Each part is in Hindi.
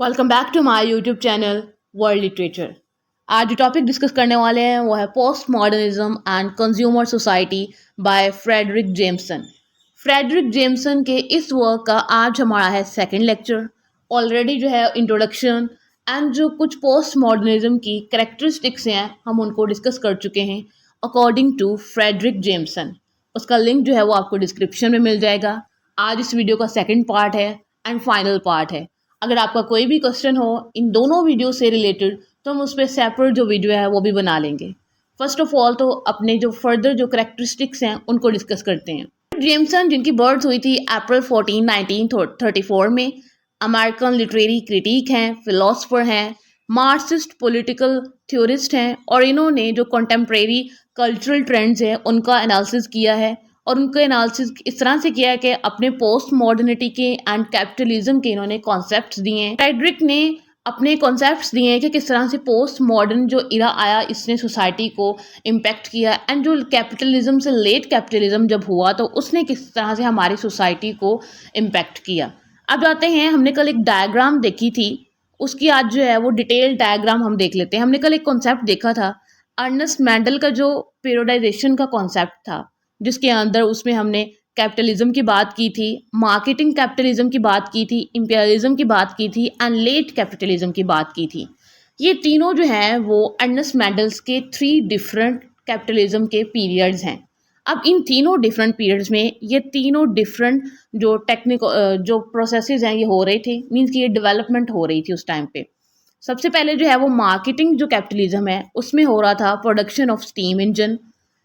Welcome back to my YouTube channel world literature. आज जो टॉपिक डिस्कस करने वाले हैं वो है post modernism and consumer society by Fredric Jameson. Fredric Jameson के इस वर्क का आज हमारा है सेकंड लेक्चर। ऑलरेडी जो है इंट्रोडक्शन एंड जो कुछ पोस्ट मॉडर्निज्म की करेक्टरिस्टिक्स हैं हम उनको डिस्कस कर चुके हैं अकॉर्डिंग टू फ्रेडरिक जेम्सन। उसका लिंक जो है वो आपको डिस्क्रिप्शन में मिल जाएगा। आज इस वीडियो का सेकंड पार्ट है एंड फाइनल पार्ट है। अगर आपका कोई भी क्वेश्चन हो इन दोनों वीडियो से रिलेटेड तो हम उस पर सेपरेट जो वीडियो है वो भी बना लेंगे। फर्स्ट ऑफ ऑल तो अपने जो फर्दर जो करेक्टरिस्टिक्स हैं उनको डिस्कस करते हैं। जेम्सन जिनकी बर्थ हुई थी अप्रैल 14 1934 में, अमेरिकन लिटरेरी क्रिटिक हैं, फिलोसफर हैं, मार्क्सिस्ट पॉलिटिकल थ्योरिस्ट हैं और इन्होंने जो कंटेम्प्रेरी कल्चरल ट्रेंड्स हैं उनका एनालिसिस किया है और उनका एनालिसिस इस तरह से किया है कि अपने पोस्ट मॉडर्निटी के एंड कैपिटलिज्म के इन्होंने कॉन्सेप्ट्स दिए हैं। फ्रेडरिक ने अपने कॉन्सेप्ट्स दिए हैं कि किस तरह से पोस्ट मॉडर्न जो इरा आया इसने सोसाइटी को इम्पेक्ट किया एंड जो कैपिटलिज्म से लेट कैपिटलिज्म जब हुआ तो उसने किस तरह से हमारी सोसाइटी को इम्पेक्ट किया। अब जाते हैं, हमने कल एक डायग्राम देखी थी, उसकी आज जो है वो डिटेल डायग्राम हम देख लेते हैं। हमने कल एक कॉन्सेप्ट देखा था अर्नेस्ट मैंडल का जो पीरियोडाइजेशन का कॉन्सेप्ट था, जिसके अंदर उसमें हमने कैपिटलिज्म की बात की थी, मार्केटिंग कैपिटलिज्म की बात की थी, इंपीरियलिज्म की बात की थी एंड लेट कैपिटलिज्म की बात की थी। ये तीनों जो हैं वो अर्नेस्ट मैंडल्स के 3 डिफरेंट कैपिटलिज्म के पीरियड्स हैं। अब इन तीनों डिफरेंट पीरियड्स में ये तीनों डिफरेंट जो जो प्रोसेसेस हैं ये हो रहे थे, मीन्स कि ये डेवलपमेंट हो रही थी उस टाइम पे। सबसे पहले जो है वो मार्केटिंग जो कैपिटलिज्म है उसमें हो रहा था production of steam engine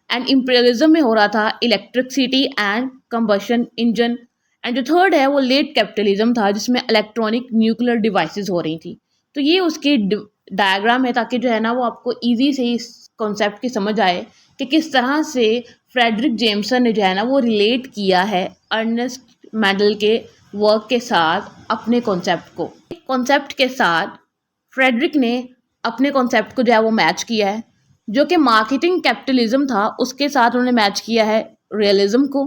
and imperialism में हो रहा था electricity and combustion engine and जो थर्ड है वो लेट कैपिटलिज्म था जिसमें इलेक्ट्रॉनिक न्यूक्लियर डिवाइसेस हो रही थी। तो ये उसके डायग्राम है ताकि जो है ना वो आपको इजी से इस कॉन्सेप्ट की समझ आए कि किस तरह से फ्रेडरिक जेम्सन ने जो है ना वो रिलेट किया है अर्नेस्ट मैंडल के वर्क के साथ अपने कॉन्सेप्ट के साथ फ्रेडरिक ने अपने कॉन्सेप्ट को जो है वो मैच किया है। जो कि मार्केटिंग कैपिटलिज्म था उसके साथ उन्होंने मैच किया है रियलिज्म को।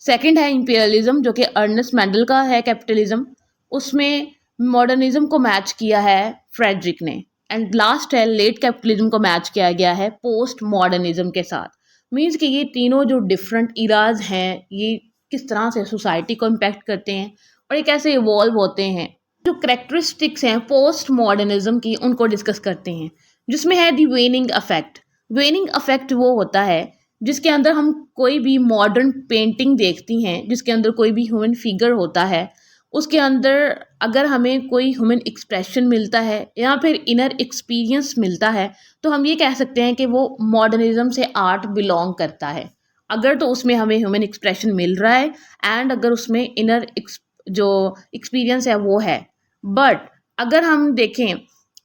सेकंड है इंपीरियलिज्म जो कि अर्नेस्ट मैंडल का है कैपिटलिज्म, उसमें मॉडर्निज्म को मैच किया है फ्रेडरिक ने। एंड लास्ट है लेट कैपिटलिज्म को मैच किया गया है पोस्ट मॉडर्निज्म के साथ। मीन्स कि ये तीनों जो डिफरेंट इराज हैं ये किस तरह से सोसाइटी को इम्पेक्ट करते हैं और ये कैसे इवॉल्व होते हैं। जो करेक्टरिस्टिक्स हैं पोस्ट मॉडर्निज्म की उनको डिस्कस करते हैं, जिसमें है दी वेनिंग अफेक्ट। वेनिंग अफेक्ट वो होता है जिसके अंदर हम कोई भी मॉडर्न पेंटिंग देखती हैं जिसके अंदर कोई भी ह्यूमन फिगर होता है, उसके अंदर अगर हमें कोई ह्यूमन एक्सप्रेशन मिलता है या फिर इनर एक्सपीरियंस मिलता है तो हम ये कह सकते हैं कि वो मॉडर्निज्म से आर्ट बिलोंग करता है। अगर तो उसमें हमें ह्यूमन एक्सप्रेशन मिल रहा है एंड अगर उसमें इनर जो एक्सपीरियंस है वो है। बट अगर हम देखें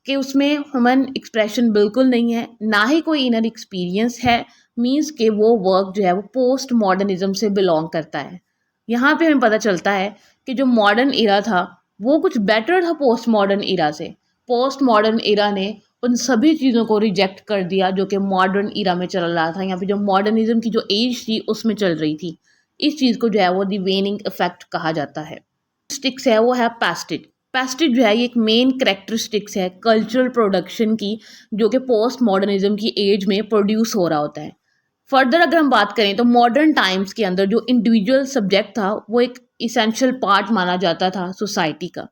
कि उसमें ह्यूमन एक्सप्रेशन बिल्कुल नहीं है, ना ही कोई इनर एक्सपीरियंस है, मींस कि वो वर्क जो है वो पोस्ट मॉडर्निज्म से बिलोंग करता है। यहाँ पे हमें पता चलता है कि जो मॉडर्न इरा था वो कुछ बेटर था पोस्ट मॉडर्न इरा से। पोस्ट मॉडर्न इरा ने उन सभी चीज़ों को रिजेक्ट कर दिया जो कि मॉडर्न इरा में चल रहा था, यहाँ पे जो मॉडर्निज्म की जो एज थी उसमें चल रही थी। इस चीज़ को जो है वो दी वेनिंग इफेक्ट कहा जाता है। स्टिक्स है वो है पैस्टिक। पैस्टिक जो है ये एक मेन करेक्टरिस्टिक्स है कल्चरल प्रोडक्शन की जो कि पोस्ट मॉडर्निज्म की एज में प्रोड्यूस हो रहा होता है। फर्दर अगर हम बात करें तो मॉडर्न टाइम्स के अंदर जो इंडिविजुअल सब्जेक्ट था वो एक इसेंशियल पार्ट माना जाता था सोसाइटी का।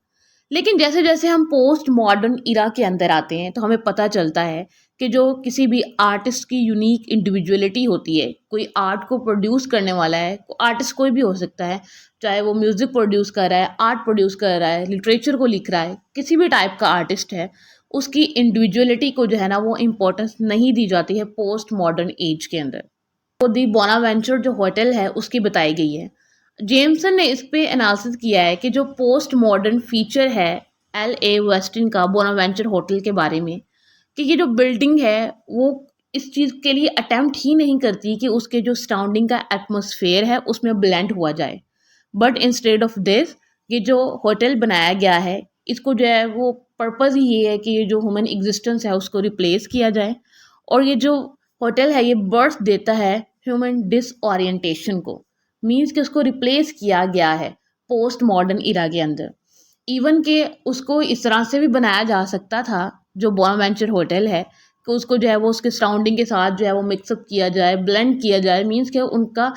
लेकिन जैसे जैसे हम पोस्ट मॉडर्न इरा के अंदर आते हैं तो हमें पता चलता है कि जो किसी भी आर्टिस्ट की यूनिक इंडिविजुअलिटी होती है, कोई आर्ट को प्रोड्यूस करने वाला है, आर्टिस्ट कोई भी हो सकता है, चाहे वो म्यूज़िक प्रोड्यूस कर रहा है, आर्ट प्रोड्यूस कर रहा है, लिटरेचर को लिख रहा है, किसी भी टाइप का आर्टिस्ट है, उसकी इंडिविजुअलिटी को जो है ना वो इम्पोर्टेंस नहीं दी जाती है पोस्ट मॉडर्न एज के अंदर। तो दी बोनावेंचर जो होटल है उसकी बताई गई है। जेम्सन ने इस पे एनालिसिस किया है कि जो पोस्ट मॉडर्न फीचर है LA वेस्टिन का बोनावेंचर होटल के बारे में, कि ये जो बिल्डिंग है वो इस चीज़ के लिए अटेम्प्ट ही नहीं करती कि उसके जो सराउंडिंग का एटमॉस्फेयर है उसमें ब्लेंड हुआ जाए। बट इंस्टेड ऑफ दिस ये जो होटल बनाया गया है इसको जो है वो पर्पज़ ही ये है कि ये जो ह्यूमन एग्जिस्टेंस है उसको रिप्लेस किया जाए। और ये जो होटल है ये बर्थ देता है ह्यूमन डिसओरिएंटेशन को, मीन्स कि उसको रिप्लेस किया गया है पोस्ट मॉडर्न इरा के अंदर। इवन के उसको इस तरह से भी बनाया जा सकता था, जो बोनावेंचर होटल है, कि उसको जो है वो उसके सराउंडिंग के साथ जो है वो मिक्सअप किया जाए, ब्लेंड किया जाए, मीन्स कि उनका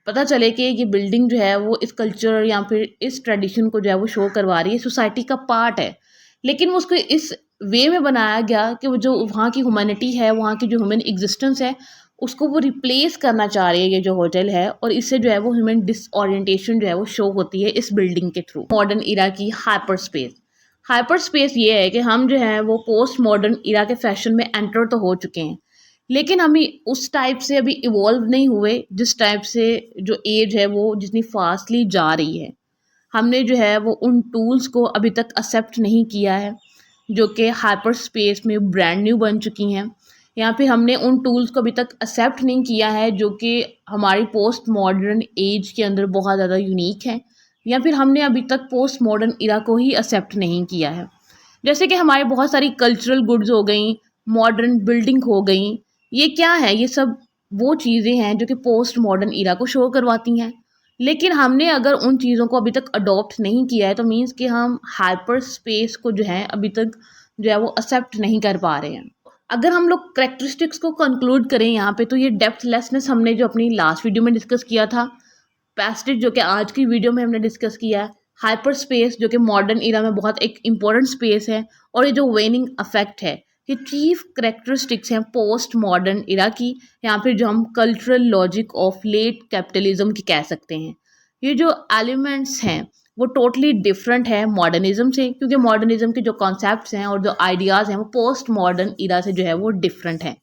पता चले कि ये बिल्डिंग जो है वो इस कल्चर या फिर इस ट्रेडिशन को जो है वो शो करवा रही है, सोसाइटी का पार्ट है। लेकिन वो उसको इस वे में बनाया गया कि वो जो वहाँ की ह्यूमैनिटी है, वहाँ की जो ह्यूमन एग्जिस्टेंस है, उसको वो रिप्लेस करना चाह रही है ये जो होटल है, और इससे जो है वो ह्यूमन डिसओरिएंटेशन जो है वो शो होती है इस बिल्डिंग के थ्रू। मॉडर्न इरा की हाइपर स्पेस। हाइपर स्पेस ये है कि हम जो है वो पोस्ट मॉडर्न इरा के फैशन में एंटर तो हो चुके हैं, लेकिन हम उस टाइप से अभी इवॉल्व नहीं हुए जिस टाइप से जो एज है वो जितनी फास्टली जा रही है। हमने जो है वो उन टूल्स को अभी तक एक्सेप्ट नहीं किया है जो कि हाइपर स्पेस में ब्रांड न्यू बन चुकी हैं, या फिर हमने उन टूल्स को अभी तक एक्सेप्ट नहीं किया है जो कि हमारी पोस्ट मॉडर्न एज के अंदर बहुत ज़्यादा यूनिक है, या फिर हमने अभी तक पोस्ट मॉडर्न इरा को ही एक्सेप्ट नहीं किया है। जैसे कि हमारी बहुत सारी कल्चरल गुड्स हो गई, मॉडर्न बिल्डिंग हो गई, ये क्या है, ये सब वो चीज़ें हैं जो कि पोस्ट मॉडर्न इरा को शो करवाती हैं। लेकिन हमने अगर उन चीज़ों को अभी तक अडॉप्ट नहीं किया है तो मीन्स कि हम हाइपर स्पेस को जो है अभी तक जो है वो एक्सेप्ट नहीं कर पा रहे हैं। अगर हम लोग करेक्टरिस्टिक्स को कंक्लूड करें यहाँ पे, तो ये डेप्थलेसनेस हमने जो अपनी लास्ट वीडियो में डिस्कस किया था, पैस्टेज जो कि आज की वीडियो में हमने डिस्कस किया है, हाइपर स्पेस जो कि मॉडर्न इरा में बहुत एक इम्पॉर्टेंट स्पेस है, और ये जो वेनिंग अफेक्ट है, ये चीफ करेक्टरिस्टिक्स हैं पोस्ट मॉडर्न इरा की, या फिर जो हम cultural logic of late capitalism की कह सकते हैं। ये जो एलिमेंट्स हैं वो टोटली डिफरेंट है मॉडर्निज्म से, क्योंकि मॉडर्निज्म के जो कॉन्सेप्ट्स हैं और जो आइडियाज़ हैं वो पोस्ट मॉडर्न इरा से जो है वो डिफरेंट हैं।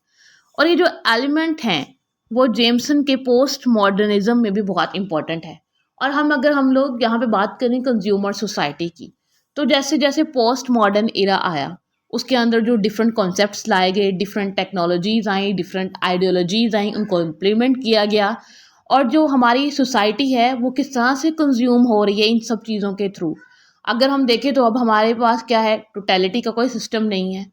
और ये जो एलिमेंट हैं वो जेम्सन के पोस्ट मॉडर्निज्म में भी बहुत इंपॉर्टेंट है। और अगर हम लोग यहाँ पे बात करें कंज्यूमर सोसाइटी की, तो जैसे जैसे पोस्ट मॉडर्न इरा आया, उसके अंदर जो डिफरेंट कॉन्सेप्ट्स लाए गए, डिफरेंट टेक्नोलॉजीज़ आई, डिफरेंट आइडियोलॉजीज़ आई, उनको इम्प्लीमेंट किया गया, और जो हमारी सोसाइटी है वो किस तरह से कंज्यूम हो रही है इन सब चीज़ों के थ्रू। अगर हम देखें तो अब हमारे पास क्या है, टोटलिटी का कोई सिस्टम नहीं है,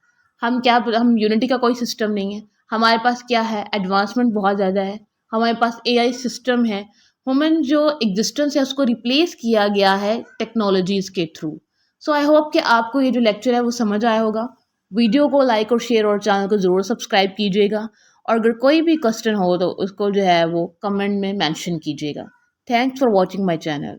हम यूनिटी का कोई सिस्टम नहीं है। हमारे पास क्या है, एडवांसमेंट बहुत ज़्यादा है, हमारे पास एआई सिस्टम है, ह्यूमन जो एग्जिस्टेंस है उसको रिप्लेस किया गया है टेक्नोलॉजीज़ के थ्रू। सो आई होप कि आपको ये जो लेक्चर है वो समझ आया होगा। वीडियो को लाइक और शेयर और चैनल को ज़रूर सब्सक्राइब कीजिएगा, और अगर कोई भी क्वेश्चन हो तो उसको जो है वो कमेंट में मेंशन कीजिएगा। Thanks for watching my channel.